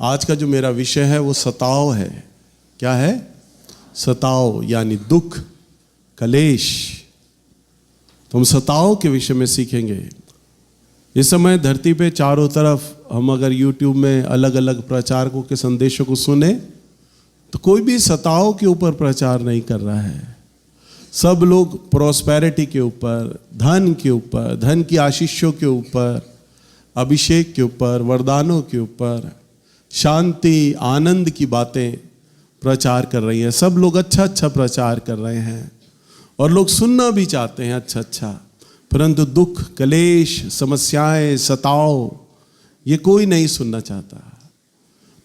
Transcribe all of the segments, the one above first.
आज का जो मेरा विषय है वो सताव है। क्या है? सताव, यानी दुख, कलेश। तो हम सताव के विषय में सीखेंगे। इस समय धरती पे चारों तरफ हम अगर YouTube में अलग अलग प्रचारकों के संदेशों को सुने तो कोई भी सताव के ऊपर प्रचार नहीं कर रहा है। सब लोग प्रॉस्पेरिटी के ऊपर, धन के ऊपर, धन की आशीषों के ऊपर, अभिषेक के ऊपर, वरदानों के ऊपर, शांति, आनंद की बातें प्रचार कर रही हैं। सब लोग अच्छा अच्छा प्रचार कर रहे हैं और लोग सुनना भी चाहते हैं अच्छा अच्छा, परंतु दुख, कलेश, समस्याएं, सताव ये कोई नहीं सुनना चाहता।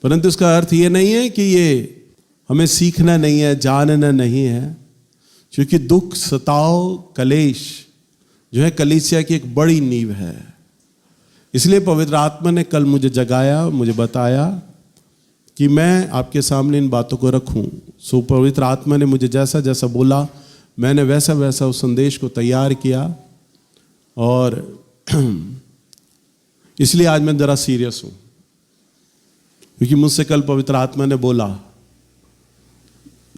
परंतु इसका अर्थ ये नहीं है कि ये हमें सीखना नहीं है, जानना नहीं है, क्योंकि दुख, सताव, कलेश जो है कलीसिया की एक बड़ी नींव है। इसलिए पवित्र आत्मा ने कल मुझे जगाया, मुझे बताया कि मैं आपके सामने इन बातों को रखूं। सो पवित्र आत्मा ने मुझे जैसा जैसा बोला मैंने वैसा वैसा उस संदेश को तैयार किया और इसलिए आज मैं जरा सीरियस हूं, क्योंकि मुझसे कल पवित्र आत्मा ने बोला।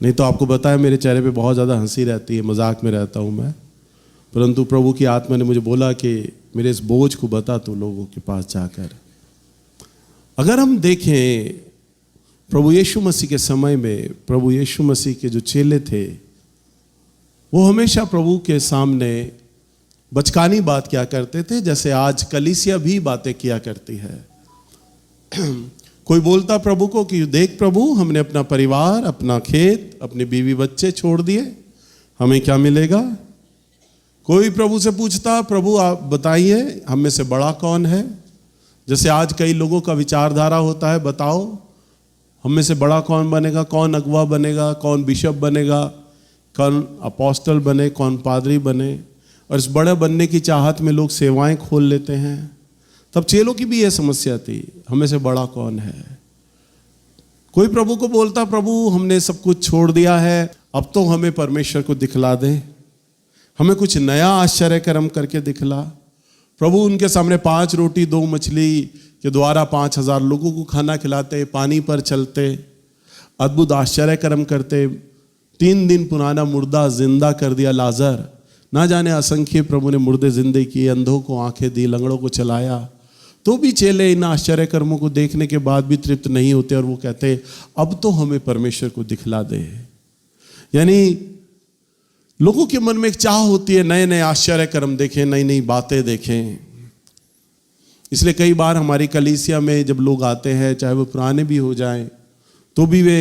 नहीं तो आपको बताया मेरे चेहरे पे बहुत ज़्यादा हंसी रहती है, मजाक में रहता हूँ मैं, परंतु प्रभु की आत्मा ने मुझे बोला कि मेरे इस बोझ को बता तू लोगों के पास जाकर। अगर हम देखें प्रभु यीशु मसीह के समय में, प्रभु यीशु मसीह के जो चेले थे वो हमेशा प्रभु के सामने बचकानी बात किया करते थे, जैसे आज कलीसिया भी बातें किया करती है। कोई बोलता प्रभु को कि देख प्रभु, हमने अपना परिवार, अपना खेत, अपने बीवी बच्चे छोड़ दिए, हमें क्या मिलेगा? कोई प्रभु से पूछता प्रभु आप बताइए हम में से बड़ा कौन है? जैसे आज कई लोगों का विचारधारा होता है, बताओ हम में से बड़ा कौन बनेगा, कौन अगुवा बनेगा, कौन बिशप बनेगा, कौन अपोस्टल बने, कौन पादरी बने। और इस बड़े बनने की चाहत में लोग सेवाएं खोल लेते हैं। तब चेलों की भी यह समस्या थी, हमें से बड़ा कौन है? कोई प्रभु को बोलता प्रभु हमने सब कुछ छोड़ दिया है, अब तो हमें परमेश्वर को दिखला दे, हमें कुछ नया आश्चर्य कर्म करके दिखला। प्रभु उनके सामने 5 रोटी 2 मछली के द्वारा 5000 लोगों को खाना खिलाते, पानी पर चलते, अद्भुत आश्चर्य कर्म करते। 3 दिन पुराना मुर्दा जिंदा कर दिया लाजर, ना जाने असंख्य प्रभु ने मुर्दे जिंदे किए, अंधों को आंखें दी, लंगड़ों को चलाया। तो भी चेले इन आश्चर्य कर्मों को देखने के बाद भी तृप्त नहीं होते और वो कहते अब तो हमें परमेश्वर को दिखला दे। यानी लोगों के मन में एक चाह होती है नए नए आश्चर्य कर्म देखें, नई नई बातें देखें। इसलिए कई बार हमारी कलीसिया में जब लोग आते हैं, चाहे वो पुराने भी हो जाएं, तो भी वे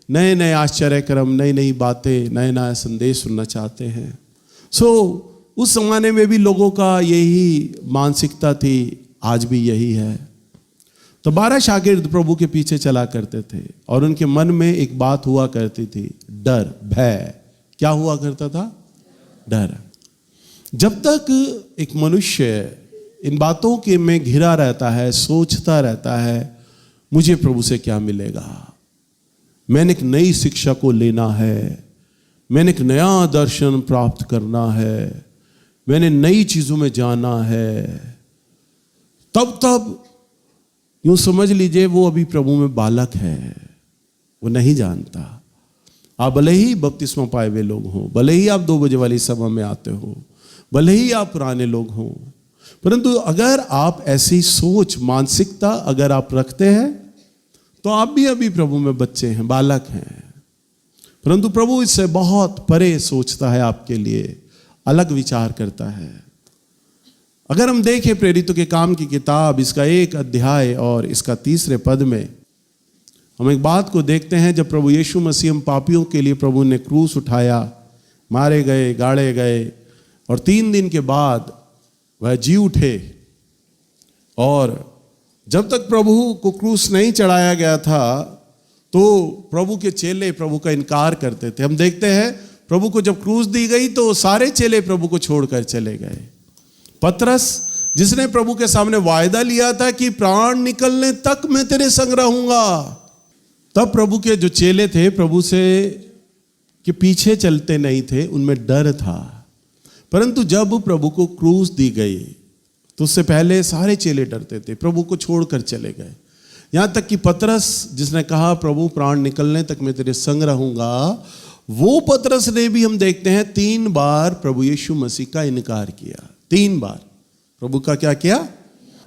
नए नए आश्चर्य कर्म, नई नई बातें, नए नया संदेश सुनना चाहते हैं। उस जमाने में भी लोगों का यही मानसिकता थी, आज भी यही है। तो 12 शागिर्द प्रभु के पीछे चला करते थे और उनके मन में एक बात हुआ करती थी, डर, भय। क्या हुआ करता था? डर। जब तक एक मनुष्य इन बातों के में घिरा रहता है, सोचता रहता है मुझे प्रभु से क्या मिलेगा, मैंने एक नई शिक्षा को लेना है, मैंने एक नया दर्शन प्राप्त करना है, मैंने नई चीजों में जाना है, तब यूं समझ लीजिए वो अभी प्रभु में बालक है, वो नहीं जानता। आप भले ही बपतिस्मा पाए हुए लोग हों, भले ही आप 2 बजे वाली सभा में आते हो, भले ही आप पुराने लोग हों, परंतु अगर आप ऐसी सोच, मानसिकता अगर आप रखते हैं तो आप भी अभी प्रभु में बच्चे हैं, बालक हैं। परंतु प्रभु इससे बहुत परे सोचता है, आपके लिए अलग विचार करता है। अगर हम देखें प्रेरितों के काम की किताब, इसका 1 अध्याय और इसका 3 पद में हम एक बात को देखते हैं। जब प्रभु यीशु मसीह हम पापियों के लिए प्रभु ने क्रूस उठाया, मारे गए, गाड़े गए और 3 दिन के बाद वह जी उठे। और जब तक प्रभु को क्रूस नहीं चढ़ाया गया था तो प्रभु के चेले प्रभु का इनकार करते थे। हम देखते हैं प्रभु को जब क्रूस दी गई तो सारे चेले प्रभु को छोड़कर चले गए। पतरस, जिसने प्रभु के सामने वायदा लिया था कि प्राण निकलने तक मैं तेरे संग रहूंगा, तब प्रभु के जो चेले थे प्रभु से के पीछे चलते नहीं थे, उनमें डर था। परंतु जब प्रभु को क्रूस दी गई तो उससे पहले सारे चेले डरते थे, प्रभु को छोड़कर चले गए। यहाँ तक कि पतरस जिसने कहा प्रभु प्राण निकलने तक मैं तेरे संग रहूंगा, वो पतरस ने भी हम देखते हैं 3 बार प्रभु यीशु मसीह का इनकार किया। 3 बार प्रभु का क्या किया?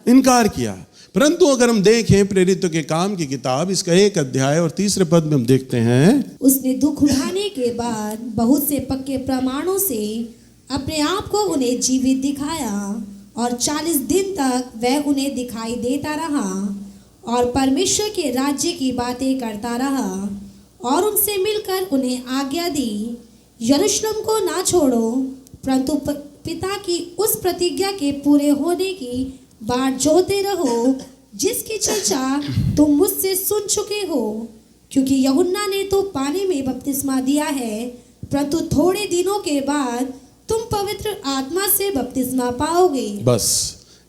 इनकार किया। परंतु अगर हम देखें प्रेरितों के काम की किताब इसका 1 अध्याय और 3 पद में हम देखते हैं, उसने दुख उठाने के बाद बहुत से पक्के प्रमाणों से अपने आप को उन्हें जीवित दिखाया और 40 दिन तक वह उन्हें दिखाई देता रहा और परमेश्वर के राज्य की बातें करता रहा और उनसे मिलकर उन्हें आज्ञा दी, यरूशलेम को ना छोड़ो परंतु पिता की उस प्रतिज्ञा के पूरे होने की बाट जोते रहो जिसकी चर्चा तुम मुझसे सुन चुके हो, क्योंकि यूहन्ना ने तो पानी में बपतिस्मा दिया है, परंतु थोड़े दिनों के बाद तुम पवित्र आत्मा से बपतिस्मा पाओगे। बस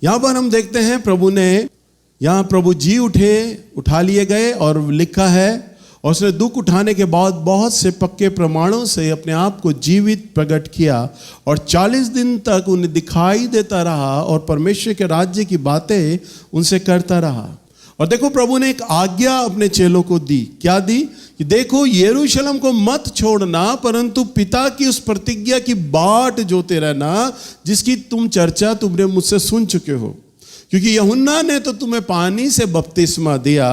यहाँ पर हम देखते हैं प्रभु जी उठा लिए गए और लिखा है, और उसने दुख उठाने के बाद बहुत से पक्के प्रमाणों से अपने आप को जीवित प्रकट किया और 40 दिन तक उन्हें दिखाई देता रहा और परमेश्वर के राज्य की बातें उनसे करता रहा। और देखो प्रभु ने एक आज्ञा अपने चेलों को दी। क्या दी? कि देखो यरूशलेम को मत छोड़ना परंतु पिता की उस प्रतिज्ञा की बाट जोते रहना जिसकी तुमने मुझसे सुन चुके हो, क्योंकि यूहन्ना ने तो तुम्हें पानी से बपतिस्मा दिया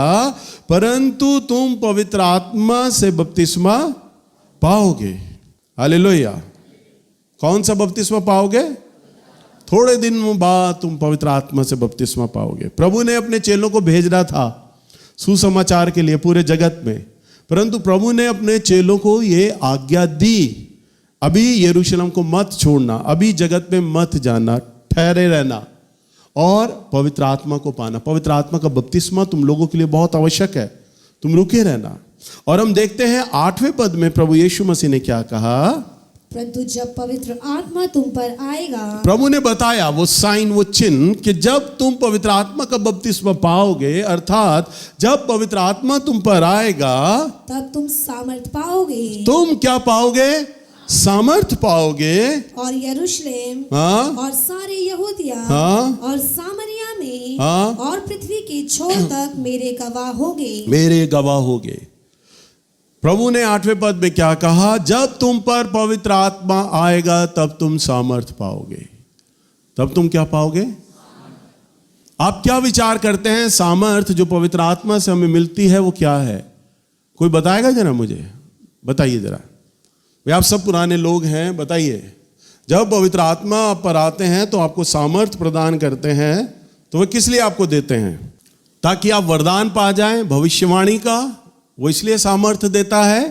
परंतु तुम पवित्र आत्मा से बपतिस्मा पाओगे। हालेलुया। कौन सा बपतिस्मा पाओगे? थोड़े दिन बाद तुम पवित्र आत्मा से बपतिस्मा पाओगे। प्रभु ने अपने चेलों को भेजना था सुसमाचार के लिए पूरे जगत में, परंतु प्रभु ने अपने चेलों को ये आज्ञा दी, अभी यरूशलेम को मत छोड़ना, अभी जगत में मत जाना, ठहरे रहना और पवित्र आत्मा को पाना। पवित्र आत्मा का बपतिस्मा तुम लोगों के लिए बहुत आवश्यक है, तुम रुके रहना। और हम देखते हैं 8वें पद में प्रभु यीशु मसीह ने क्या कहा? परंतु जब पवित्र आत्मा तुम पर आएगा, प्रभु ने बताया वो साइन, वो चिन्ह कि जब तुम पवित्र आत्मा का बपतिस्मा पाओगे, अर्थात जब पवित्र आत्मा तुम पर आएगा तब तुम सामर्थ पाओगे। तुम क्या पाओगे? सामर्थ पाओगे। और यरूशलेम और सारे यहूदिया और सामरिया में और पृथ्वी के छोर तक मेरे गवाह होगे। प्रभु ने 8वें पद में क्या कहा? जब तुम पर पवित्र आत्मा आएगा तब तुम सामर्थ पाओगे। तब तुम क्या पाओगे? आप क्या विचार करते हैं? सामर्थ जो पवित्र आत्मा से हमें मिलती है वो क्या है? कोई बताएगा जरा मुझे, बताइए जरा। वे आप सब पुराने लोग हैं, बताइए। जब पवित्र आत्मा आप पर आते हैं तो आपको सामर्थ प्रदान करते हैं, तो वे किस लिए आपको देते हैं? ताकि आप वरदान पा जाएं भविष्यवाणी का। वो इसलिए सामर्थ देता है,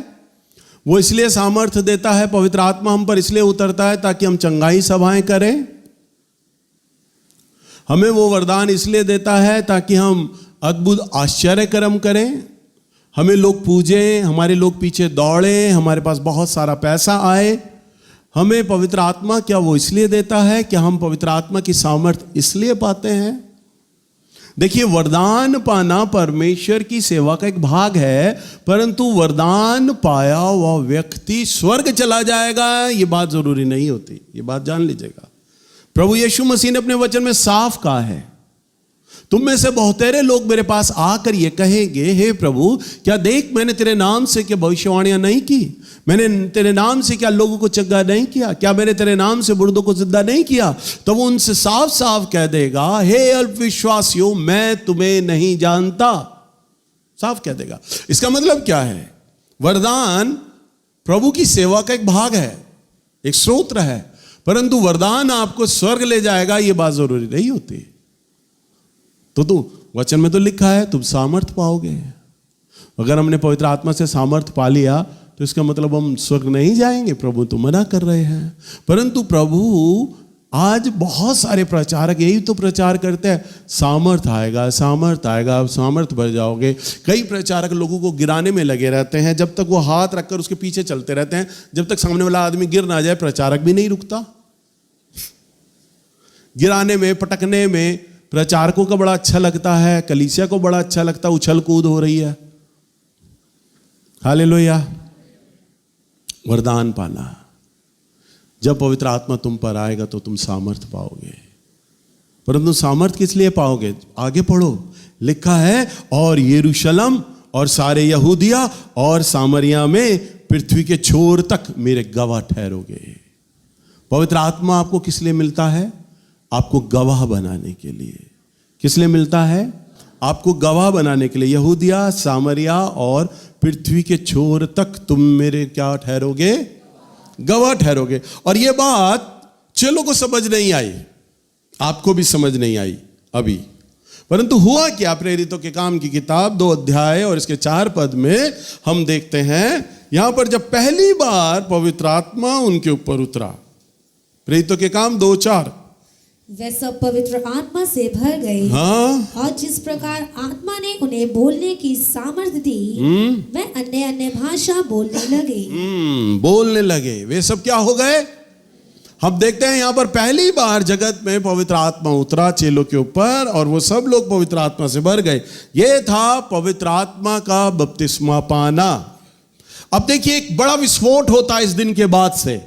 वो इसलिए सामर्थ देता है। पवित्र आत्मा हम पर इसलिए उतरता है ताकि हम चंगाई सभाएं करें। हमें वो वरदान इसलिए देता है ताकि हम अद्भुत आश्चर्य कर्म करें, हमें लोग पूजें, हमारे लोग पीछे दौड़े, हमारे पास बहुत सारा पैसा आए। हमें पवित्र आत्मा क्या वो इसलिए देता है कि हम पवित्र आत्मा की सामर्थ इसलिए पाते हैं। देखिए, वरदान पाना परमेश्वर की सेवा का एक भाग है, परंतु वरदान पाया हुआ व्यक्ति स्वर्ग चला जाएगा ये बात जरूरी नहीं होती। ये बात जान लीजिएगा। प्रभु यीशु मसीह ने अपने वचन में साफ कहा है, तुम में से बहुतेरे लोग मेरे पास आकर ये कहेंगे, हे प्रभु, क्या देख मैंने तेरे नाम से क्या भविष्यवाणियां नहीं की? मैंने तेरे नाम से क्या लोगों को चंगा नहीं किया? क्या मैंने तेरे नाम से मुर्दों को जिंदा नहीं किया? तो वो उनसे साफ साफ कह देगा, हे अल्पविश्वासियों, मैं तुम्हें नहीं जानता। साफ कह देगा। इसका मतलब क्या है? वरदान प्रभु की सेवा का एक भाग है, एक स्रोत है, परंतु वरदान आपको स्वर्ग ले जाएगा ये बात जरूरी नहीं होती। तो वचन में तो लिखा है तुम सामर्थ पाओगे। अगर हमने पवित्र आत्मा से सामर्थ पा लिया तो इसका मतलब हम स्वर्ग नहीं जाएंगे। प्रभु तो मना कर रहे हैं। परंतु प्रभु आज बहुत सारे प्रचारक यही तो प्रचार करते हैं, सामर्थ आएगा, सामर्थ आएगा, आप सामर्थ भर जाओगे। कई प्रचारक लोगों को गिराने में लगे रहते हैं, जब तक वो हाथ रखकर उसके पीछे चलते रहते हैं, जब तक सामने वाला आदमी गिर ना जाए प्रचारक भी नहीं रुकता। गिराने में, पटकने में प्रचारकों का बड़ा अच्छा लगता है, कलीसिया को बड़ा अच्छा लगता है, उछल कूद हो रही है। हालेलुया। वरदान पाना, जब पवित्र आत्मा तुम पर आएगा तो तुम सामर्थ पाओगे। परंतु सामर्थ किस लिए पाओगे? आगे पढ़ो, लिखा है और यरूशलेम और सारे यहूदिया और सामरिया में पृथ्वी के छोर तक मेरे गवाह ठहरोगे। पवित्र आत्मा आपको किस लिए मिलता है? आपको गवाह बनाने के लिए। किस लिए मिलता है? आपको गवाह बनाने के लिए। यहूदिया, सामरिया और पृथ्वी के छोर तक तुम मेरे क्या ठहरोगे? गवाह ठहरोगे। और यह बात चेलों को समझ नहीं आई, आपको भी समझ नहीं आई अभी। परंतु हुआ क्या? प्रेरितों के काम की किताब 2 अध्याय और इसके 4 पद में हम देखते हैं, यहां पर जब पहली बार पवित्र आत्मा उनके ऊपर उतरा। प्रेरितों के काम 2:4, वे सब पवित्र आत्मा से भर गए। हाँ, और जिस प्रकार आत्मा ने उन्हें बोलने की सामर्थ्य दी, वे अन्य अन्य भाषा बोलने लगे। बोलने लगे। वे सब क्या हो गए? हम देखते हैं यहां पर पहली बार जगत में पवित्र आत्मा उतरा चेलों के ऊपर और वो सब लोग पवित्र आत्मा से भर गए। ये था पवित्र आत्मा का बपतिस्मा पाना। अब देखिए, एक बड़ा विस्फोट होता है इस दिन के बाद से।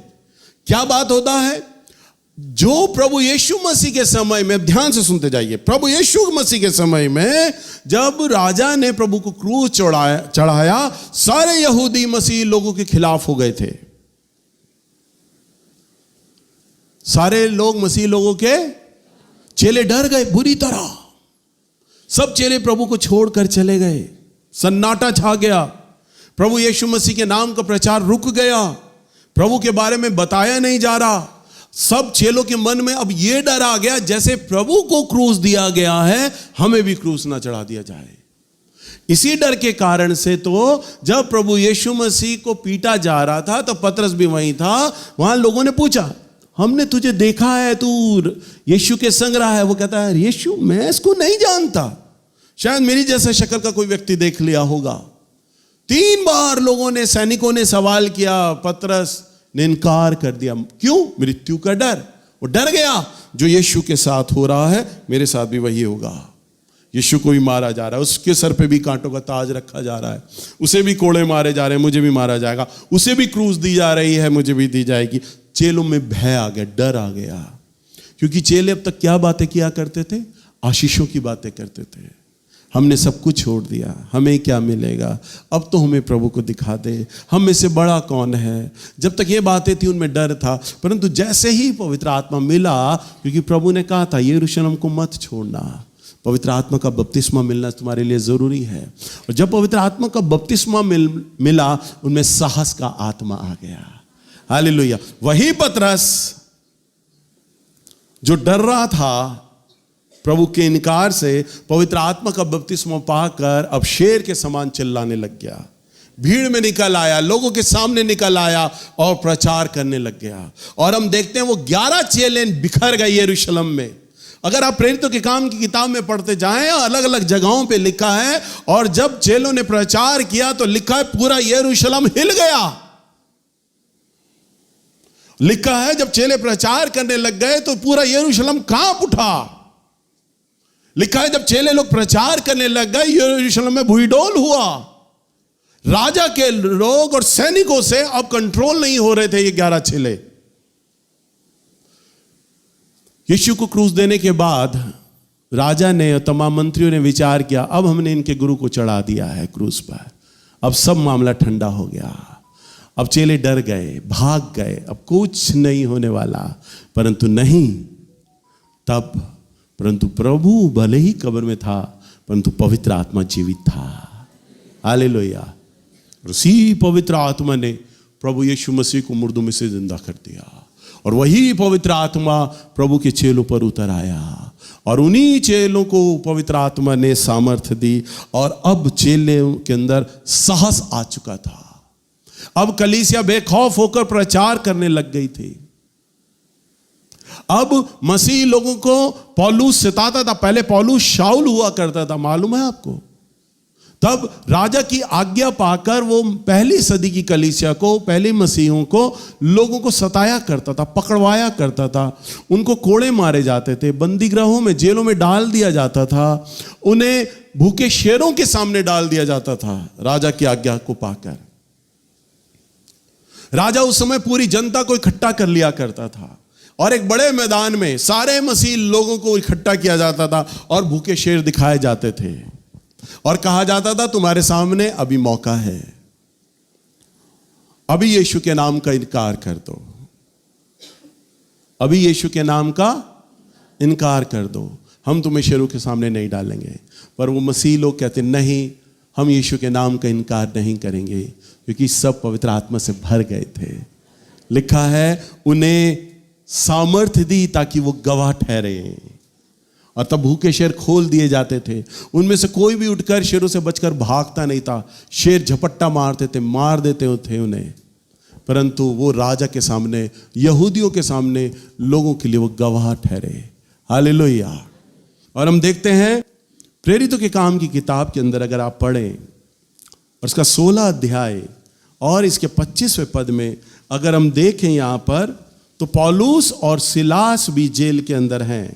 क्या बात होता है? जो प्रभु यीशु मसीह के समय में, ध्यान से सुनते जाइए, प्रभु यीशु मसीह के समय में जब राजा ने प्रभु को क्रूस चढ़ाया, सारे यहूदी मसीह लोगों के खिलाफ हो गए थे। सारे लोग मसीह लोगों के चेले डर गए बुरी तरह। सब चेले प्रभु को छोड़कर चले गए। सन्नाटा छा गया। प्रभु यीशु मसीह के नाम का प्रचार रुक गया। प्रभु के बारे में बताया नहीं जा रहा। सब चेलों के मन में अब यह डर आ गया, जैसे प्रभु को क्रूस दिया गया है, हमें भी क्रूस ना चढ़ा दिया जाए। इसी डर के कारण से तो जब प्रभु यीशु मसीह को पीटा जा रहा था तो पतरस भी वहीं था। वहां लोगों ने पूछा, हमने तुझे देखा है, तू यीशु के संग रहा है। वो कहता है, यीशु, मैं इसको नहीं जानता। शायद मेरी जैसा शक्ल का कोई व्यक्ति देख लिया होगा। 3 बार लोगों ने, सैनिकों ने सवाल किया, पतरस ने इनकार कर दिया। क्यों? मृत्यु का डर। वो डर गया, जो यीशु के साथ हो रहा है मेरे साथ भी वही होगा। यीशु को भी मारा जा रहा है, उसके सर पे भी कांटों का ताज रखा जा रहा है, उसे भी कोड़े मारे जा रहे हैं, मुझे भी मारा जाएगा। उसे भी क्रूस दी जा रही है, मुझे भी दी जाएगी। चेलों में भय आ गया, डर आ गया, क्योंकि चेले अब तक क्या बातें किया करते थे? आशीषों की बातें करते थे। हमने सब कुछ छोड़ दिया, हमें क्या मिलेगा? अब तो हमें प्रभु को दिखा दे, हम में से बड़ा कौन है? जब तक ये बातें थी उनमें डर था। परंतु जैसे ही पवित्र आत्मा मिला, क्योंकि प्रभु ने कहा था यरूशलेम को मत छोड़ना, पवित्र आत्मा का बपतिस्मा मिलना तुम्हारे लिए जरूरी है। और जब पवित्र आत्मा का बपतिस्मा मिला, उनमें साहस का आत्मा आ गया। हालेलुया। वही पतरस जो डर रहा था प्रभु के इनकार से, पवित्र आत्मा का बपतिस्मा पाकर अब शेर के समान चिल्लाने लग गया। भीड़ में निकल आया, लोगों के सामने निकल आया और प्रचार करने लग गया। और हम देखते हैं वो 11 चेले बिखर गए यरूशलेम में। अगर आप प्रेरितों के काम की किताब में पढ़ते जाएं, अलग अलग जगहों पे लिखा है, और जब चेलों ने प्रचार किया तो लिखा है पूरा यरूशलेम हिल गया। लिखा है जब चेले प्रचार करने लग गए तो पूरा यरूशलेम कांप उठा। लिखा है जब चेले लोग प्रचार करने लग गए, यरूशलेम में भूईडोल हुआ। राजा के लोग और सैनिकों से अब कंट्रोल नहीं हो रहे थे ये 11 चेले। यीशु को क्रूस देने के बाद राजा ने और तमाम मंत्रियों ने विचार किया, अब हमने इनके गुरु को चढ़ा दिया है क्रूस पर, अब सब मामला ठंडा हो गया। अब चेले डर गए, भाग गए, अब कुछ नहीं होने वाला। परंतु नहीं, तब परंतु प्रभु भले ही कब्र में था, परंतु पवित्र आत्मा जीवित था। हालेलुया। उसी पवित्र आत्मा ने प्रभु यीशु मसीह को मुर्दों में से जिंदा कर दिया। और वही पवित्र आत्मा प्रभु के चेलों पर उतर आया, और उन्हीं चेलों को पवित्र आत्मा ने सामर्थ्य दी। और अब चेलों के अंदर साहस आ चुका था। अब कलीसिया बेखौफ होकर प्रचार करने लग गई थी। अब मसीह लोगों को पौलुस सताता था। पहले पौलुस शाऊल हुआ करता था, मालूम है आपको? तब राजा की आज्ञा पाकर वो पहली सदी की कलीसिया को, पहले मसीहों को, लोगों को सताया करता था, पकड़वाया करता था। उनको कोड़े मारे जाते थे, बंदी गृहों में, जेलों में डाल दिया जाता था, उन्हें भूखे शेरों के सामने डाल दिया जाता था राजा की आज्ञा को पाकर। राजा उस समय पूरी जनता को इकट्ठा कर लिया करता था और एक बड़े मैदान में सारे मसीह लोगों को इकट्ठा किया जाता था और भूखे शेर दिखाए जाते थे और कहा जाता था तुम्हारे सामने अभी मौका है, अभी यीशु के नाम का इनकार कर दो, अभी यीशु के नाम का इनकार कर दो, हम तुम्हें शेरों के सामने नहीं डालेंगे। पर वो मसीह लोग कहते नहीं, हम यीशु के नाम का इनकार नहीं करेंगे, क्योंकि सब पवित्र आत्मा से भर गए थे। लिखा है उन्हें सामर्थ्य दी ताकि वो गवाह ठहरे, और तब भूखे शेर खोल दिए जाते थे। उनमें से कोई भी उठकर शेरों से बचकर भागता नहीं था, शेर झपट्टा मारते थे, मार देते थे उन्हें, परंतु वो राजा के सामने, यहूदियों के सामने लोगों के लिए वो गवाह ठहरे। हालेलुया। और हम देखते हैं प्रेरितों के काम की किताब के अंदर अगर आप पढ़ें और इसका 16 अध्याय और इसके 25वें पद में अगर हम देखें यहां पर, तो पौलुस और सिलास भी जेल के अंदर हैं।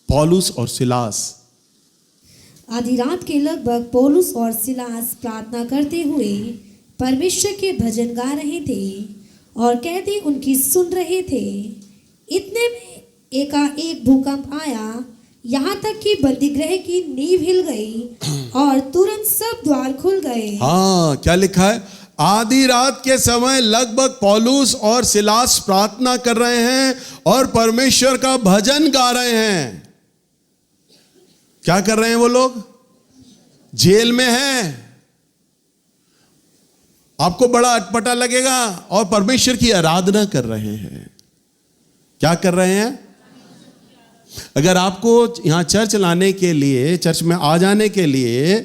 पौलुस और सिलास आधी रात के लगभग पौलुस और सिलास प्रार्थना करते हुए परमेश्वर के भजन गा रहे थे और कैदी उनकी सुन रहे थे। इतने में एकाएक भूकंप आया, यहाँ तक कि बंदीगृह की नींव हिल गई और तुरंत सब द्वार खुल गए। हाँ, क्या लिखा है? आधी रात के समय लगभग पौलुस और सिलास प्रार्थना कर रहे हैं और परमेश्वर का भजन गा रहे हैं। क्या कर रहे हैं वो लोग? जेल में हैं। आपको बड़ा अटपटा लगेगा, और परमेश्वर की आराधना कर रहे हैं। क्या कर रहे हैं? अगर आपको यहां चर्च लाने के लिए, चर्च में आ जाने के लिए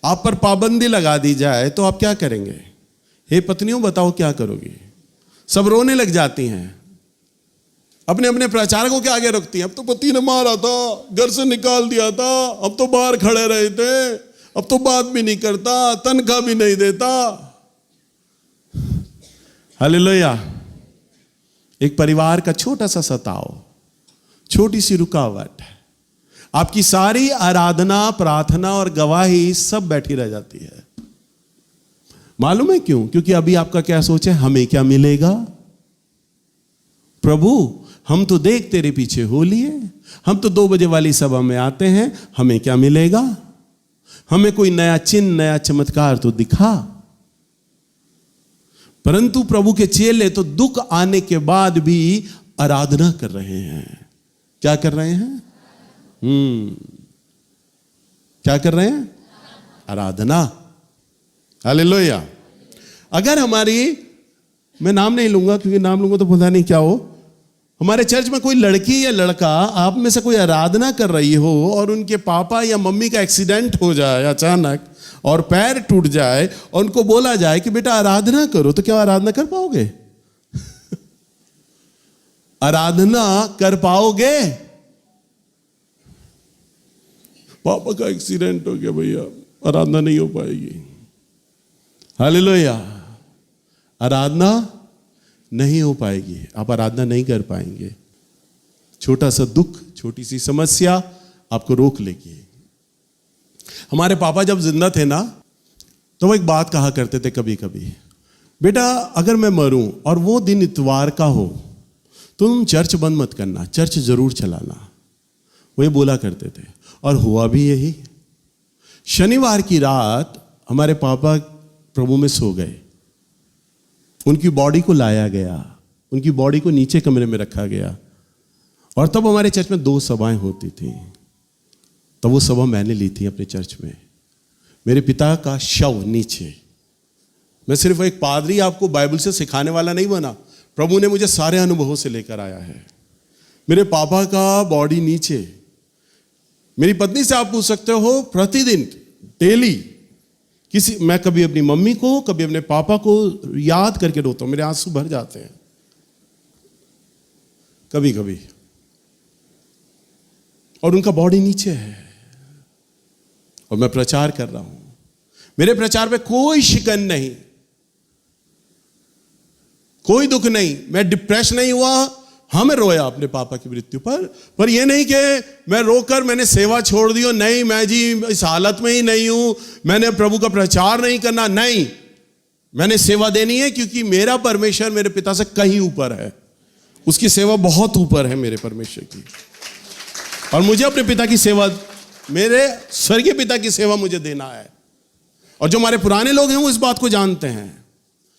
आप पर पाबंदी लगा दी जाए तो आप क्या करेंगे? हे पत्नियों बताओ क्या करोगी? सब रोने लग जाती हैं, अपने अपने प्रचारकों के आगे रखती हैं। अब तो पति ने मारा था, घर से निकाल दिया था, अब तो बाहर खड़े रहे थे, अब तो बात भी नहीं करता, तनख्वाह भी नहीं देता। हालेलुया। एक परिवार का छोटा सा सताव, छोटी सी रुकावट, आपकी सारी आराधना, प्रार्थना और गवाही सब बैठी रह जाती है। मालूम है क्यों? क्योंकि अभी आपका क्या सोच है? हमें क्या मिलेगा? प्रभु हम तो देख तेरे पीछे हो लिए, हम तो 2 बजे वाली सभा में आते हैं, हमें क्या मिलेगा? हमें कोई नया चिन्ह, नया चमत्कार तो दिखा। परंतु प्रभु के चेले तो दुख आने के बाद भी आराधना कर रहे हैं। क्या कर रहे हैं? क्या कर रहे हैं? आराधना। हालेलुया। अगर हमारी, मैं नाम नहीं लूंगा क्योंकि नाम लूंगा तो पता नहीं क्या हो, हमारे चर्च में कोई लड़की या लड़का आप में से कोई आराधना कर रही हो और उनके पापा या मम्मी का एक्सीडेंट हो जाए अचानक और पैर टूट जाए और उनको बोला जाए कि बेटा आराधना करो, तो क्या आराधना कर पाओगे? आराधना कर पाओगे? पापा का एक्सीडेंट हो गया भैया, आराधना नहीं हो पाएगी। हालेलुया। आराधना नहीं हो पाएगी, आप आराधना नहीं कर पाएंगे। छोटा सा दुख, छोटी सी समस्या आपको रोक लेगी। हमारे पापा जब जिंदा थे ना, तो वो एक बात कहा करते थे कभी कभी, बेटा अगर मैं मरूं और वो दिन इतवार का हो तो तुम चर्च बंद मत करना, चर्च जरूर चलाना। वो ये बोला करते थे और हुआ भी यही। शनिवार की रात हमारे पापा प्रभु में सो गए, उनकी बॉडी को लाया गया, उनकी बॉडी को नीचे कमरे में रखा गया, और तब हमारे चर्च में 2 सभाएं होती थी। तब वो सभा मैंने ली थी अपने चर्च में, मेरे पिता का शव नीचे। मैं सिर्फ एक पादरी आपको बाइबल से सिखाने वाला नहीं बना, प्रभु ने मुझे सारे अनुभवों से लेकर आया है। मेरे पापा का बॉडी नीचे। मेरी पत्नी से आप पूछ सकते हो, प्रतिदिन डेली मैं कभी अपनी मम्मी को, कभी अपने पापा को याद करके रोता हूं, मेरे आंसू भर जाते हैं कभी कभी, और उनका बॉडी नीचे है और मैं प्रचार कर रहा हूं। मेरे प्रचार पे कोई शिकन नहीं, कोई दुख नहीं, मैं डिप्रेस नहीं हुआ। हाँ, मैं रोया अपने पापा की मृत्यु पर यह नहीं कि मैं रोकर मैंने सेवा छोड़ दी हो। नहीं, मैं जी इस हालत में ही नहीं हूं, मैंने प्रभु का प्रचार नहीं करना। नहीं, मैंने सेवा देनी है क्योंकि मेरा परमेश्वर मेरे पिता से कहीं ऊपर है उसकी सेवा बहुत ऊपर है मेरे परमेश्वर की। और मुझे अपने पिता की सेवा, मेरे स्वर्गीय पिता की सेवा मुझे देना है। और जो हमारे पुराने लोग हैं वो इस बात को जानते हैं।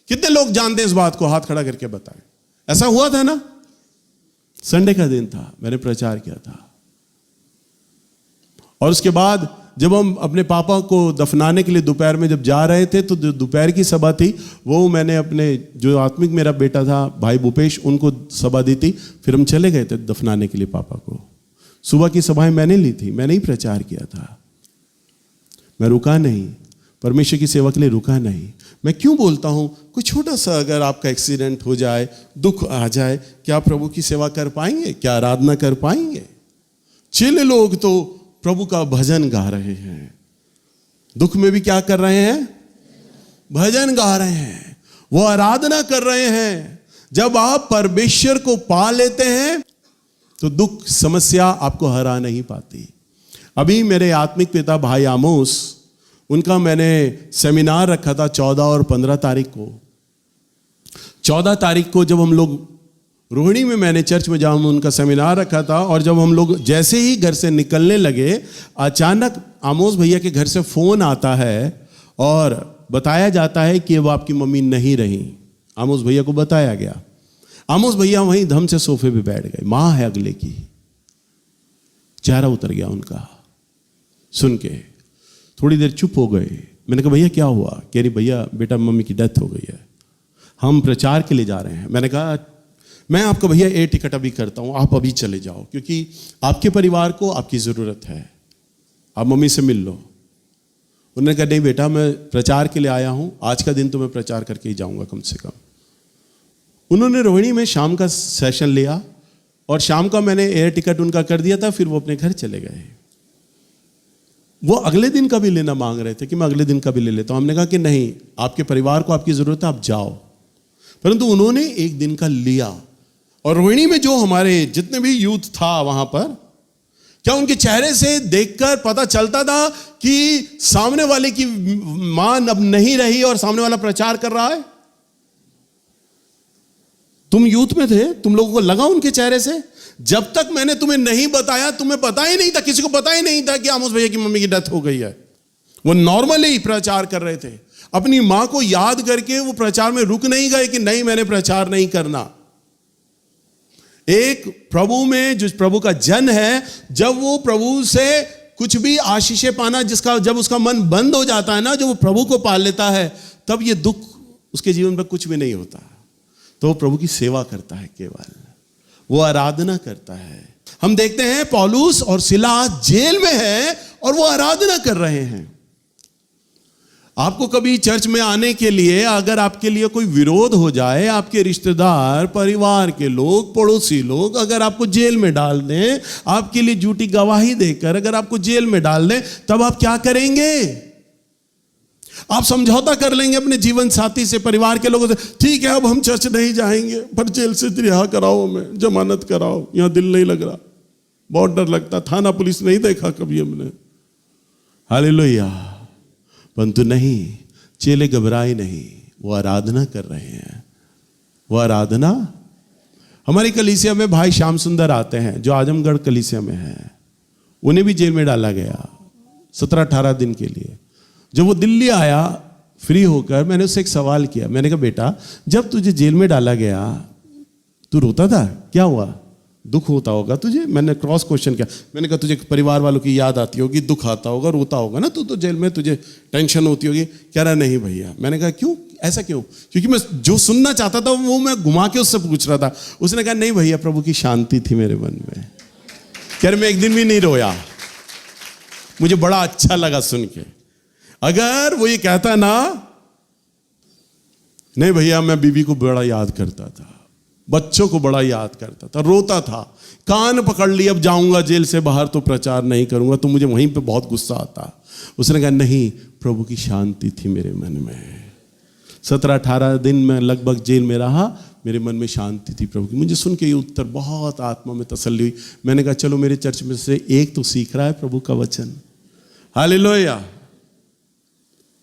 कितने लोग जानते हैं इस बात को? हाथ खड़ा करके बताएं। ऐसा हुआ था ना, संडे का दिन था, मैंने प्रचार किया था। और उसके बाद जब हम अपने पापा को दफनाने के लिए दोपहर में जब जा रहे थे, तो दोपहर की सभा थी, वो मैंने अपने जो आत्मिक मेरा बेटा था भाई भूपेश, उनको सभा दी थी। फिर हम चले गए थे दफनाने के लिए पापा को। सुबह की सभाएं मैंने ली थी, मैंने ही प्रचार किया था। मैं रुका नहीं, परमेश्वर की सेवा के लिए रुका नहीं। मैं क्यों बोलता हूं, कोई छोटा सा अगर आपका एक्सीडेंट हो जाए, दुख आ जाए, क्या प्रभु की सेवा कर पाएंगे? क्या आराधना कर पाएंगे? चिल्ले लोग तो प्रभु का भजन गा रहे हैं, दुख में भी क्या कर रहे हैं? भजन गा रहे हैं, वो आराधना कर रहे हैं। जब आप परमेश्वर को पा लेते हैं तो दुख समस्या आपको हरा नहीं पाती। अभी मेरे आत्मिक पिता भाई आमोस, उनका मैंने सेमिनार रखा था 14 और 15 तारीख को। 14 तारीख को जब हम लोग रोहिणी में, मैंने चर्च में जहाँ उनका सेमिनार रखा था, और जब हम लोग जैसे ही घर से निकलने लगे, अचानक आमोस भैया के घर से फोन आता है और बताया जाता है कि वो आपकी मम्मी नहीं रही। आमोस भैया को बताया गया। आमोस भैया वहीं धम से सोफे पे बैठ गए। माँ है अगले की, चेहरा उतर गया उनका सुन के। थोड़ी देर चुप हो गए। मैंने कहा भैया क्या हुआ? कह रही भैया बेटा मम्मी की डेथ हो गई है, हम प्रचार के लिए जा रहे हैं। मैंने कहा मैं आपको भैया एयर टिकट अभी करता हूँ, आप अभी चले जाओ, क्योंकि आपके परिवार को आपकी ज़रूरत है, आप मम्मी से मिल लो। उन्होंने कहा नहीं बेटा, मैं प्रचार के लिए आया हूँ, आज का दिन तो मैं प्रचार करके ही जाऊँगा कम से कम। उन्होंने रोहिणी में शाम का सेशन लिया और शाम का मैंने एयर टिकट उनका कर दिया था। फिर वो अपने घर चले गए। वो अगले दिन का भी लेना मांग रहे थे कि मैं अगले दिन का भी ले लेता हूँ। हमने कहा कि नहीं, आपके परिवार को आपकी ज़रूरत है, आप जाओ। परंतु उन्होंने एक दिन का लिया। और रोहिणी में जो हमारे जितने भी यूथ था वहां पर, क्या उनके चेहरे से देखकर पता चलता था कि सामने वाले की मां अब नहीं रही और सामने वाला प्रचार कर रहा है? तुम यूथ में थे, तुम लोगों को लगा उनके चेहरे से? जब तक मैंने तुम्हें नहीं बताया, तुम्हें पता ही नहीं था, किसी को पता ही नहीं था कि आमोस भैया की मम्मी की डेथ हो गई है। वो नॉर्मली प्रचार कर रहे थे। अपनी मां को याद करके वो प्रचार में रुक नहीं गए कि नहीं मैंने प्रचार नहीं करना। एक प्रभु में जो प्रभु का जन है, जब वो प्रभु से कुछ भी आशीषें पाना, जिसका जब उसका मन बंद हो जाता है ना, जो वो प्रभु को पाल लेता है, तब ये दुख उसके जीवन पर कुछ भी नहीं होता। तो वो प्रभु की सेवा करता है, केवल वो आराधना करता है। हम देखते हैं पौलुस और सिलास जेल में है और वो आराधना कर रहे हैं। आपको कभी चर्च में आने के लिए अगर आपके लिए कोई विरोध हो जाए, आपके रिश्तेदार, परिवार के लोग, पड़ोसी लोग अगर आपको जेल में डाल दें, आपके लिए झूठी गवाही देकर अगर आपको जेल में डाल दें, तब आप क्या करेंगे? आप समझौता कर लेंगे अपने जीवन साथी से, परिवार के लोगों से, ठीक है अब हम चर्च नहीं जाएंगे, पर जेल से रिहा कराओ, हमें जमानत कराओ, यहां दिल नहीं लग रहा, बहुत डर लगता, थाना पुलिस नहीं देखा कभी हमने। हालेलुया। परंतु नहीं, चेले घबराए नहीं, वो आराधना कर रहे हैं। वो आराधना, हमारी कलीसिया में भाई श्याम सुंदर आते हैं जो आजमगढ़ कलीसिया में है, उन्हें भी जेल में डाला गया 17-18 दिन के लिए। जब वो दिल्ली आया फ्री होकर, मैंने उससे एक सवाल किया। मैंने कहा बेटा, जब तुझे जेल में डाला गया तू रोता था? क्या हुआ? दुख होता होगा तुझे? मैंने क्रॉस क्वेश्चन किया। मैंने कहा तुझे परिवार वालों की याद आती होगी, दुख आता होगा, रोता होगा ना, तू तो जेल में तुझे टेंशन होती होगी। कह रहा नहीं भैया। मैंने कहा क्यों, ऐसा क्यों? क्योंकि मैं जो सुनना चाहता था वो मैं घुमा के उससे पूछ रहा था। उसने कहा नहीं भैया, प्रभु की शांति थी मेरे मन में। कह रहे मैं एक दिन भी नहीं रोया, मुझे बड़ा अच्छा लगा सुन के। अगर वो ये कहता ना, नहीं भैया मैं बीवी को बड़ा याद करता था, बच्चों को बड़ा याद करता था, रोता था, कान पकड़ ली, अब जाऊंगा जेल से बाहर तो प्रचार नहीं करूंगा, तो मुझे वहीं पे बहुत गुस्सा आता। उसने कहा नहीं, प्रभु की शांति थी मेरे मन में। 17-18 दिन में लगभग जेल में रहा, मेरे मन में शांति थी प्रभु की। मुझे सुन के ये उत्तर बहुत आत्मा में तसल्ली हुई। मैंने कहा चलो मेरे चर्च में से एक तो सीख रहा है प्रभु का वचन। हालेलुया।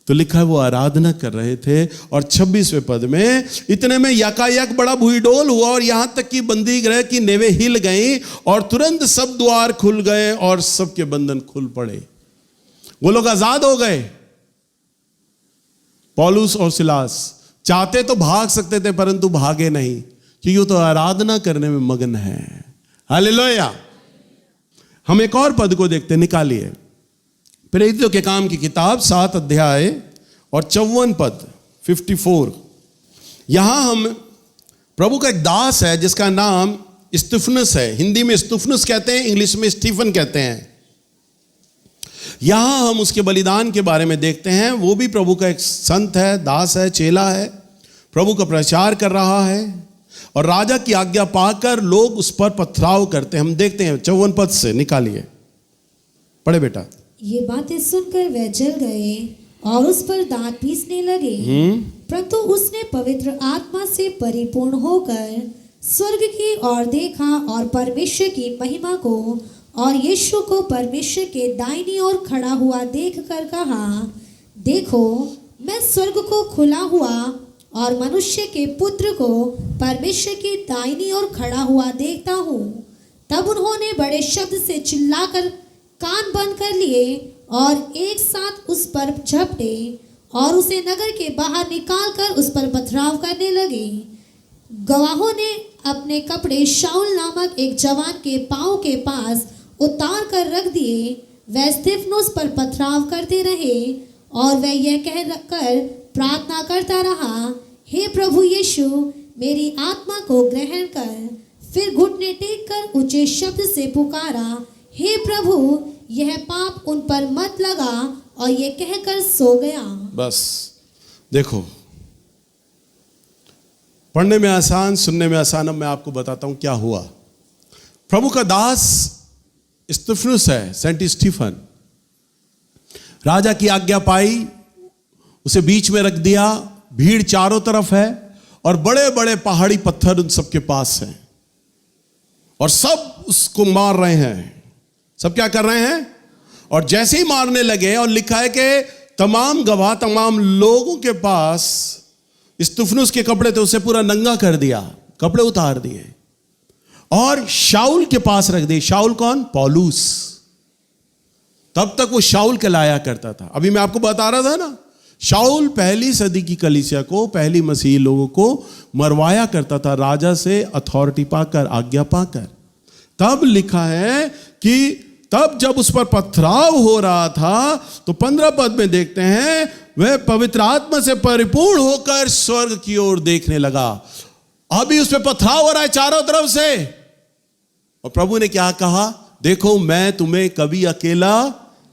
तो लिखा है वो आराधना कर रहे थे। और 26वें पद में, इतने में यकायक बड़ा भूईडोल हुआ और यहां तक कि बंदी गृह की नेवें हिल गई और तुरंत सब द्वार खुल गए और सबके बंधन खुल पड़े। वो लोग आजाद हो गए। पौलुस और सिलास चाहते तो भाग सकते थे परंतु भागे नहीं, क्योंकि वो तो आराधना करने में मगन है। हालेलुया। हम एक और पद को देखते, निकालिए प्रेरितों के काम की किताब 7 अध्याय और 54 पद 54। यहां हम प्रभु का एक दास है जिसका नाम स्तिफनुस है। हिंदी में स्तिफनुस कहते हैं, इंग्लिश में स्टीफन कहते हैं। यहां हम उसके बलिदान के बारे में देखते हैं। वो भी प्रभु का एक संत है, दास है, चेला है, प्रभु का प्रचार कर रहा है और राजा की आज्ञा पाकर लोग उस पर पथराव करते हैं। हम देखते हैं 54 पद से, निकालिए, पढ़े बेटा। ये बातें सुनकर वे जल गए और उस पर दांत पीसने लगे। परंतु उसने पवित्र आत्मा से परिपूर्ण होकर स्वर्ग की ओर देखा और परमेश्वर की महिमा को और यीशु को परमेश्वर के दाहिनी ओर खड़ा हुआ देखकर कहा, देखो मैं स्वर्ग को खुला हुआ और मनुष्य के पुत्र को परमेश्वर की दाहिनी ओर खड़ा हुआ देखता हूँ। तब उन्होंने बड़े शब्द से चिल्लाकर कान बंद कर लिए और एक साथ उस पर झपटे और उसे नगर के बाहर निकालकर उस पर पथराव करने लगे। गवाहों ने अपने कपड़े शाऊल नामक एक जवान के पांव के पास उतार कर रख दिए। वह स्तिफनुस पर पथराव करते रहे और वह यह कहकर प्रार्थना करता रहा, हे प्रभु यीशु मेरी आत्मा को ग्रहण कर। फिर घुटने टेक कर ऊंचे शब्द से पुकारा, हे प्रभु यह पाप उन पर मत लगा, और ये कहकर सो गया। बस देखो, पढ़ने में आसान, सुनने में आसान। अब मैं आपको बताता हूं क्या हुआ। प्रभु का दास स्तिफनुस है, सेंट स्टीफन। राजा की आज्ञा पाई, उसे बीच में रख दिया। भीड़ चारों तरफ है और बड़े बड़े पहाड़ी पत्थर उन सबके पास हैं और सब उसको मार रहे हैं। सब क्या कर रहे हैं? और जैसे ही मारने लगे, और लिखा है कि तमाम गवाह, तमाम लोगों के पास स्तिफनुस के कपड़े थे, उसे पूरा नंगा कर दिया, कपड़े उतार दिए और शाऊल के पास रख दिए। शाऊल कौन? पौलुस। तब तक वो शाऊल कहलाया करता था। अभी मैं आपको बता रहा था ना, शाऊल पहली सदी की कलीसिया को, पहली मसीही लोगों को मरवाया करता था, राजा से अथॉरिटी पाकर, आज्ञा पाकर। तब लिखा है कि तब जब उस पर पथराव हो रहा था, तो 15 पद में देखते हैं, वह पवित्र आत्मा से परिपूर्ण होकर स्वर्ग की ओर देखने लगा। अभी उस पर पथराव हो रहा है चारों तरफ से, और प्रभु ने क्या कहा? देखो मैं तुम्हें कभी अकेला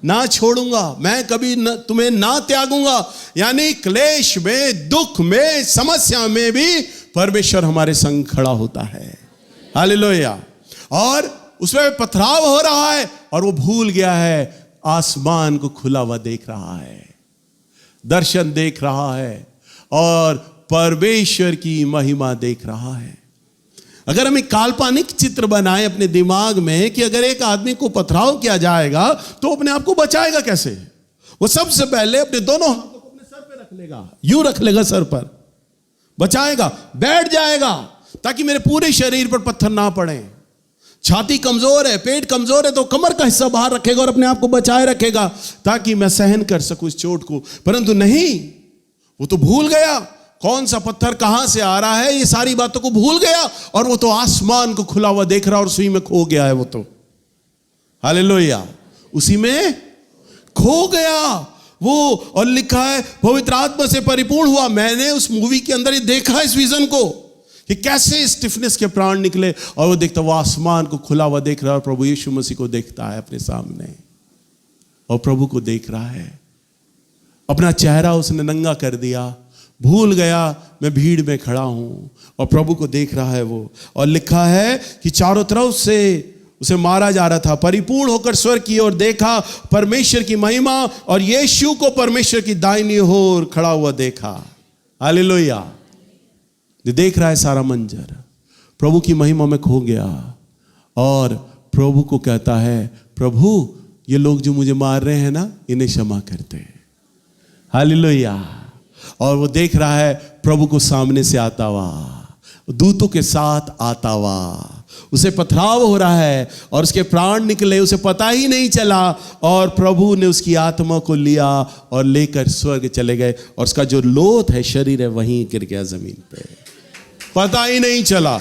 ना छोड़ूंगा, मैं कभी तुम्हें ना त्यागूंगा। यानी क्लेश में, दुख में, समस्या में भी परमेश्वर हमारे संग खड़ा होता है। हालेलुया। और उसमें पथराव हो रहा है और वो भूल गया है, आसमान को खुला हुआ देख रहा है, दर्शन देख रहा है और परमेश्वर की महिमा देख रहा है। अगर हम एक काल्पनिक चित्र बनाएं अपने दिमाग में कि अगर एक आदमी को पथराव किया जाएगा तो अपने आप को बचाएगा कैसे? वो सबसे पहले अपने दोनों हाथों को अपने सर पे रख लेगा, यूं रख लेगा सर पर, बचाएगा, बैठ जाएगा ताकि मेरे पूरे शरीर पर पत्थर ना पड़े। छाती कमजोर है, पेट कमजोर है, तो कमर का हिस्सा बाहर रखेगा और अपने आप को बचाए रखेगा ताकि मैं सहन कर सकूं इस चोट को। परंतु नहीं, वो तो भूल गया कौन सा पत्थर कहां से आ रहा है, ये सारी बातों को भूल गया और वो तो आसमान को खुला हुआ देख रहा और उसी में खो गया है। वो तो हालेलुया, उसी में खो गया वो। और लिखा है पवित्र आत्मा से परिपूर्ण हुआ। मैंने उस मूवी के अंदर ये देखा, इस विजन को, कि कैसे स्टिफनेस के प्राण निकले और वो देखता, वो आसमान को खुला हुआ देख रहा है और प्रभु यीशु मसीह को देखता है अपने सामने, और प्रभु को देख रहा है। अपना चेहरा उसने नंगा कर दिया, भूल गया मैं भीड़ में खड़ा हूं, और प्रभु को देख रहा है वो। और लिखा है कि चारों तरफ से उसे मारा जा रहा था। परिपूर्ण होकर स्वर्ग की ओर देखा, परमेश्वर की महिमा और यीशु को परमेश्वर की दाहिनी ओर खड़ा हुआ देखा। हालेलुया। देख रहा है सारा मंजर, प्रभु की महिमा में खो गया और प्रभु को कहता है, प्रभु ये लोग जो मुझे मार रहे हैं ना, इन्हें क्षमा करते हैं। हालेलुया। और वो देख रहा है प्रभु को सामने से आता हुआ, दूतों के साथ आता हुआ, उसे पथराव हो रहा है और उसके प्राण निकले, उसे पता ही नहीं चला। और प्रभु ने उसकी आत्मा को लिया और लेकर स्वर्ग चले गए, और उसका जो लोथ है, शरीर है, वहीं गिर गया जमीन पे, पता ही नहीं चला।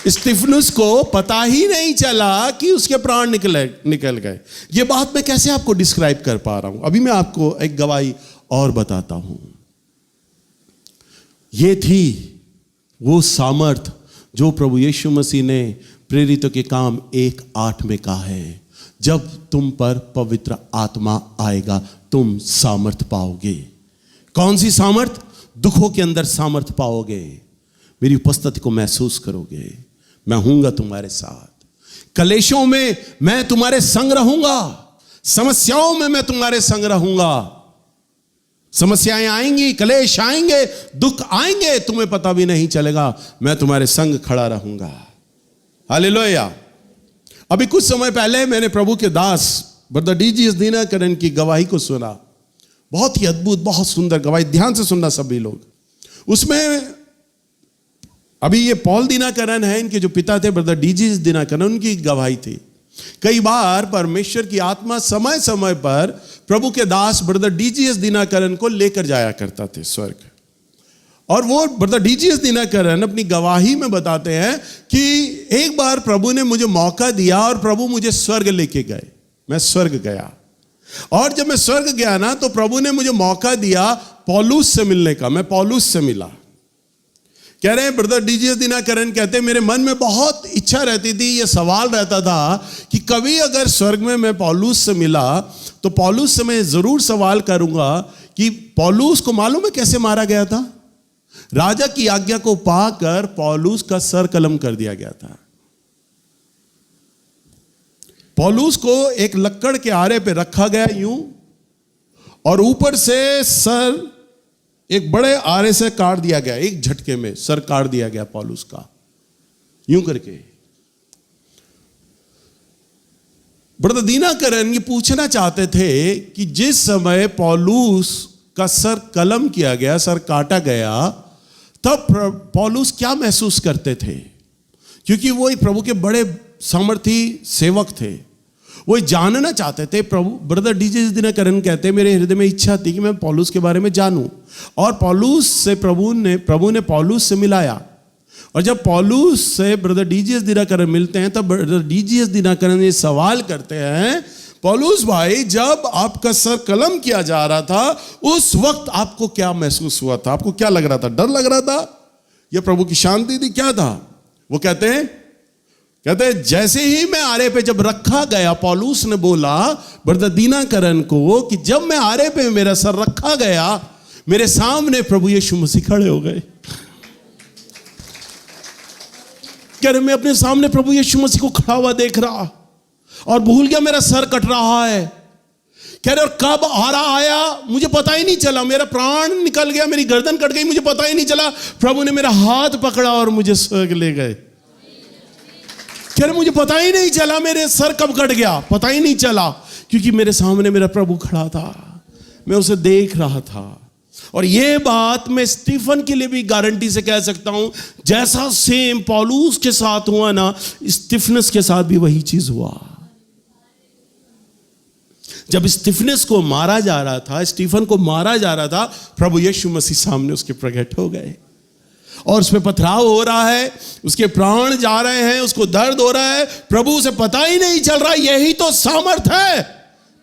स्तिफनुस को पता ही नहीं चला कि उसके प्राण निकल गए। ये बात मैं कैसे आपको डिस्क्राइब कर पा रहा हूं? अभी मैं आपको एक गवाही और बताता हूं। ये थी वो सामर्थ जो प्रभु यीशु मसीह ने प्रेरितों के काम 1:8 में कहा है, जब तुम पर पवित्र आत्मा आएगा तुम सामर्थ पाओगे। कौन सी सामर्थ? दुखों के अंदर सामर्थ पाओगे, मेरी उपस्थिति को महसूस करोगे, मैं हूंगा तुम्हारे साथ, कलेशों में मैं तुम्हारे संग रहूंगा, समस्याओं में मैं तुम्हारे संग रहूंगा। समस्याएं आएंगी, कलेश आएंगे, दुख आएंगे, तुम्हें पता भी नहीं चलेगा, मैं तुम्हारे संग खड़ा रहूंगा। हालेलुया। अभी कुछ समय पहले मैंने प्रभु के दास ब्रदर D.G.S. दिनकरन की गवाही को सुना। बहुत ही अद्भुत, बहुत सुंदर गवाही, ध्यान से सुनना सभी लोग। उसमें अभी ये पॉल दिनकरन है, इनके जो पिता थे ब्रदर D.G.S. दिनकरन, उनकी गवाही थी। कई बार परमेश्वर की आत्मा समय समय पर प्रभु के दास ब्रदर D.G.S. दिनकरन को लेकर जाया करता थे स्वर्ग। और वो ब्रदर D.G.S. दिनकरन अपनी गवाही में बताते हैं कि एक बार प्रभु ने मुझे मौका दिया और प्रभु मुझे स्वर्ग लेके गए। मैं स्वर्ग गया, और जब मैं स्वर्ग गया ना, तो प्रभु ने मुझे मौका दिया पौलुस से मिलने का। मैं पौलुस से मिला। कह रहे हैं ब्रदर D.G.S. दिनकरन कहते हैं, मेरे मन में बहुत इच्छा रहती थी, ये सवाल रहता था कि कभी अगर स्वर्ग में मैं पौलुस से मिला तो पौलुस से मैं जरूर सवाल करूंगा कि पौलुस को मालूम है कैसे मारा गया था? राजा की आज्ञा को पाकर पौलुस का सर कलम कर दिया गया था। पौलुस को एक लक्कड़ के आरे पे रखा गया यूं, और ऊपर से सर एक बड़े आरे से काट दिया गया, एक झटके में सर काट दिया गया पौलुस का, यूं करके। ब्रदर दिनकरन ये पूछना चाहते थे कि जिस समय पौलुस का सर कलम किया गया, सर काटा गया, तब पौलुस क्या महसूस करते थे? क्योंकि वो एक प्रभु के बड़े सामर्थी सेवक थे। वो जानना चाहते थे। प्रभु ब्रदर D.G.S. दिनकरन कहते हैं, मेरे हृदय में इच्छा थी कि मैं पौलुस के बारे में जानूं, और पौलुस से प्रभु ने पौलुस से मिलाया। और जब पौलुस से ब्रदर D.G.S. दिनकरन मिलते हैं, तब ब्रदर D.G.S. दिनकरन ये सवाल करते हैं, पौलुस भाई, जब आपका सर कलम किया जा रहा था उस वक्त आपको क्या महसूस हुआ था? आपको क्या लग रहा था? डर लग रहा था या प्रभु की शांति थी? क्या था? वो कहते हैं जैसे ही मैं आरे पे जब रखा गया, पौलुस ने बोला ब्रदर दिनकरन को कि जब मैं आरे पे मेरा सर रखा गया, मेरे सामने प्रभु यीशु मसीह खड़े हो गए। कह रहे मैं अपने सामने प्रभु यीशु मसीह को खड़ा हुआ देख रहा और भूल गया मेरा सर कट रहा है। कह रहे और कब आरा आया मुझे पता ही नहीं चला, मेरा प्राण निकल गया, मेरी गर्दन कट गई, मुझे पता ही नहीं चला। प्रभु ने मेरा हाथ पकड़ा और मुझे स्वर्ग ले गए। कह रहे मुझे पता ही नहीं चला मेरे सर कब कट गया, पता ही नहीं चला, क्योंकि मेरे सामने मेरा प्रभु खड़ा था, मैं उसे देख रहा था। और ये बात मैं स्टीफन के लिए भी गारंटी से कह सकता हूं, जैसा सेम पौलुस के साथ हुआ ना, स्टीफनस के साथ भी वही चीज हुआ। जब स्टीफनस को मारा जा रहा था, स्टीफन को मारा जा रहा था, प्रभु यीशु मसीह सामने उसके प्रकट हो गए और उसमें पथराव हो रहा है, उसके प्राण जा रहे हैं, उसको दर्द हो रहा है, प्रभु उसे पता ही नहीं चल रहा। यही तो सामर्थ है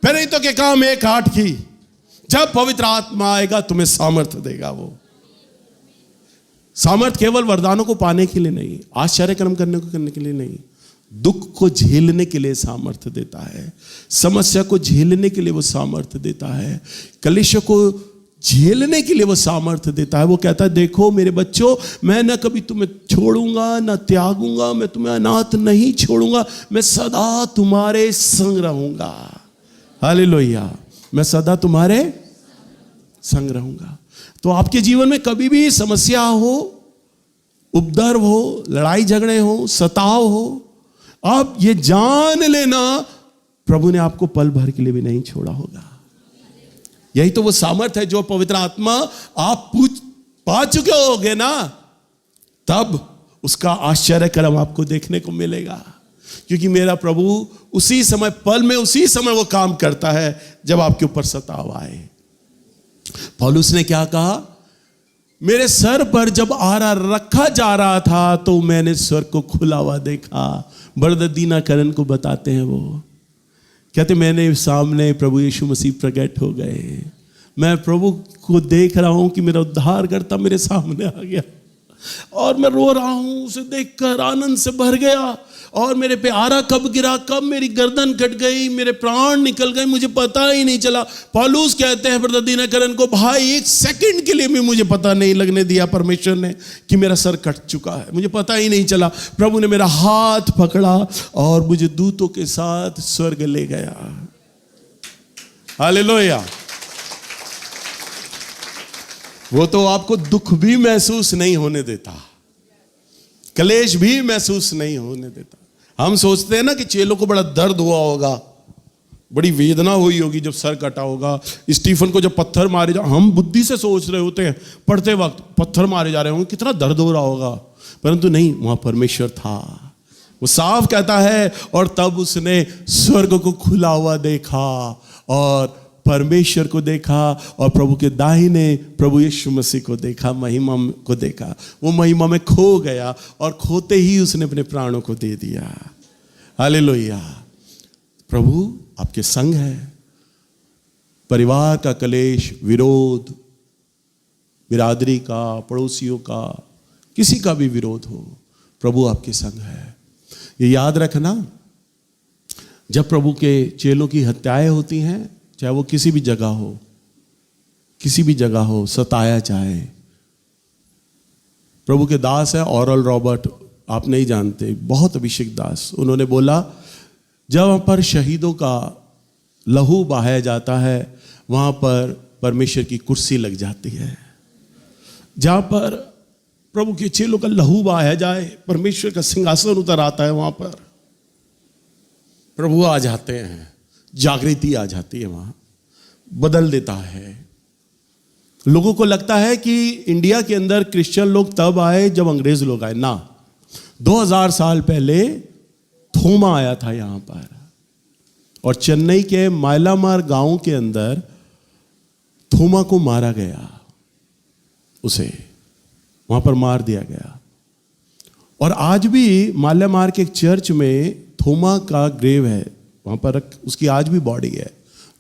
प्रेरितों के काम 1:8 की। जब पवित्र आत्मा आएगा तुम्हें सामर्थ देगा। वो सामर्थ केवल वरदानों को पाने के लिए नहीं, आश्चर्य कर्म करने के लिए नहीं, दुख को झेलने के लिए सामर्थ देता है, समस्या को झेलने के लिए वो सामर्थ देता है, कलेश को झेलने के लिए वो सामर्थ्य देता है। वो कहता है देखो मेरे बच्चों, मैं न कभी तुम्हें छोड़ूंगा न त्यागूंगा, मैं तुम्हें अनाथ नहीं छोड़ूंगा, मैं सदा तुम्हारे संग रहूंगा। हालेलुया, मैं सदा तुम्हारे संग रहूंगा। तो आपके जीवन में कभी भी समस्या हो, उपद्रव हो, लड़ाई झगड़े हो, सताव हो, आप ये जान लेना प्रभु ने आपको पल भर के लिए भी नहीं छोड़ा होगा। यही तो वो सामर्थ है जो पवित्र आत्मा आप पा चुके होगे ना, तब उसका आश्चर्य कर्म आपको देखने को मिलेगा। क्योंकि मेरा प्रभु उसी समय, पल में उसी समय वो काम करता है जब आपके ऊपर सताव आए। पौलुस ने क्या कहा? मेरे सर पर जब आरा रखा जा रहा था तो मैंने स्वर्ग को खुला हुआ देखा। ब्रदर दीनाकरण को बताते हैं, वो कहते मैंने सामने प्रभु यीशु मसीह प्रकट हो गए, मैं प्रभु को देख रहा हूं कि मेरा उद्धारकर्ता मेरे सामने आ गया और मैं रो रहा हूं, उसे देखकर आनंद से भर गया। और मेरे पे आरा कब गिरा, कब मेरी गर्दन कट गई, मेरे प्राण निकल गए, मुझे पता ही नहीं चला। पौलुस कहते हैं ब्रदर दीनाकरण को, भाई एक सेकंड के लिए भी मुझे पता नहीं लगने दिया परमेश्वर ने कि मेरा सर कट चुका है, मुझे पता ही नहीं चला। प्रभु ने मेरा हाथ पकड़ा और मुझे दूतों के साथ स्वर्ग ले गया। हालेलुया। वो तो आपको दुख भी महसूस नहीं होने देता, क्लेश भी महसूस नहीं होने देता। हम सोचते हैं ना कि चेलों को बड़ा दर्द हुआ होगा, बड़ी वेदना हुई होगी जब सर कटा होगा। स्टीफन को जब पत्थर मारे जा, हम बुद्धि से सोच रहे होते हैं पढ़ते वक्त पत्थर मारे जा रहे होंगे, कितना दर्द हो रहा होगा, परंतु नहीं, वहां परमेश्वर था। वो साफ कहता है, और तब उसने स्वर्ग को खुला हुआ देखा और परमेश्वर को देखा और प्रभु के दाहिने प्रभु यीशु मसीह को देखा, महिमा को देखा। वो महिमा में खो गया और खोते ही उसने अपने प्राणों को दे दिया। हालेलुया। प्रभु आपके संग है। परिवार का क्लेश, विरोध, बिरादरी का, पड़ोसियों का, किसी का भी विरोध हो, प्रभु आपके संग है। ये याद रखना, जब प्रभु के चेलों की हत्याएं होती हैं, चाहे वो किसी भी जगह हो, किसी भी जगह हो, सताया जाए। प्रभु के दास है ऑरल रॉबर्ट, आप नहीं जानते, बहुत अभिषेक दास। उन्होंने बोला, जब वहां पर शहीदों का लहू बहाया जाता है, वहां पर परमेश्वर की कुर्सी लग जाती है। जहां पर प्रभु के चेलों का लहू बहाया जाए, परमेश्वर का सिंहासन उतर आता है, वहां पर प्रभु आ जाते हैं, जागृति आ जाती है, वहां बदल देता है। लोगों को लगता है कि इंडिया के अंदर क्रिश्चियन लोग तब आए जब अंग्रेज लोग आए। ना, 2000 साल पहले थोमा आया था यहां पर, और चेन्नई के माइलामार गांव के अंदर थोमा को मारा गया, उसे वहां पर मार दिया गया। और आज भी माल्यामार के एक चर्च में थोमा का ग्रेव है, वहां पर उसकी आज भी बॉडी है।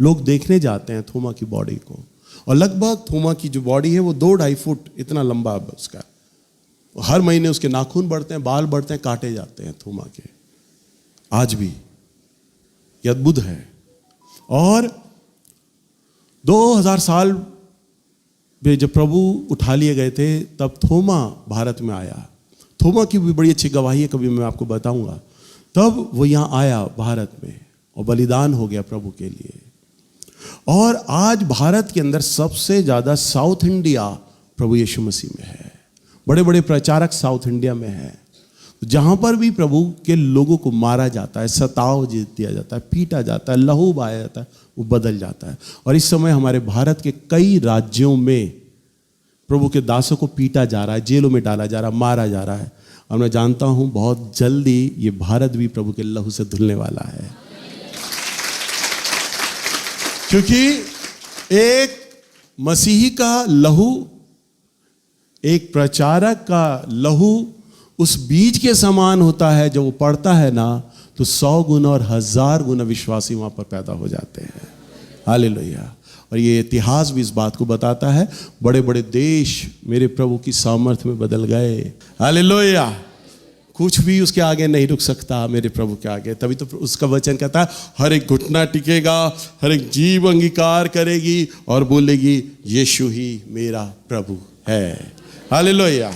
लोग देखने जाते हैं थोमा की बॉडी को, और लगभग थोमा की जो बॉडी है वो 2-2.5 फुट इतना लंबा है उसका। हर महीने उसके नाखून बढ़ते हैं, बाल बढ़ते हैं, काटे जाते हैं थोमा के। आज भी ये अद्भुत है। और 2000 साल में जब प्रभु उठा लिए गए थे, तब थोमा भारत में आया। थोमा की भी बड़ी अच्छी गवाही है, कभी मैं आपको बताऊंगा। तब वो यहाँ आया भारत में और बलिदान हो गया प्रभु के लिए। और आज भारत के अंदर सबसे ज्यादा साउथ इंडिया प्रभु यीशु मसीह में है। बड़े बड़े प्रचारक साउथ इंडिया में है। जहां पर भी प्रभु के लोगों को मारा जाता है, सताव दिया जाता है, पीटा जाता है, लहू बहाया जाता है, वो बदल जाता है। और इस समय हमारे भारत के कई राज्यों में प्रभु के दासों को पीटा जा रहा है, जेलों में डाला जा रहा है, मारा जा रहा है। और मैं जानता हूं बहुत जल्दी ये भारत भी प्रभु के लहू से धुलने वाला है। क्योंकि एक मसीही का लहू, एक प्रचारक का लहू उस बीज के समान होता है। जब वो पड़ता है ना, तो 100 गुना और 1000 गुना विश्वासी वहां पर पैदा हो जाते हैं। हालेलुया। और ये इतिहास भी इस बात को बताता है, बड़े बड़े देश मेरे प्रभु की सामर्थ्य में बदल गए। हालेलुया। कुछ भी उसके आगे नहीं रुक सकता मेरे प्रभु के आगे। तभी तो उसका वचन कहता है, हर एक घुटना टिकेगा, हर एक जीव अंगीकार करेगी और बोलेगी, यीशु ही मेरा प्रभु है। हालेलुया।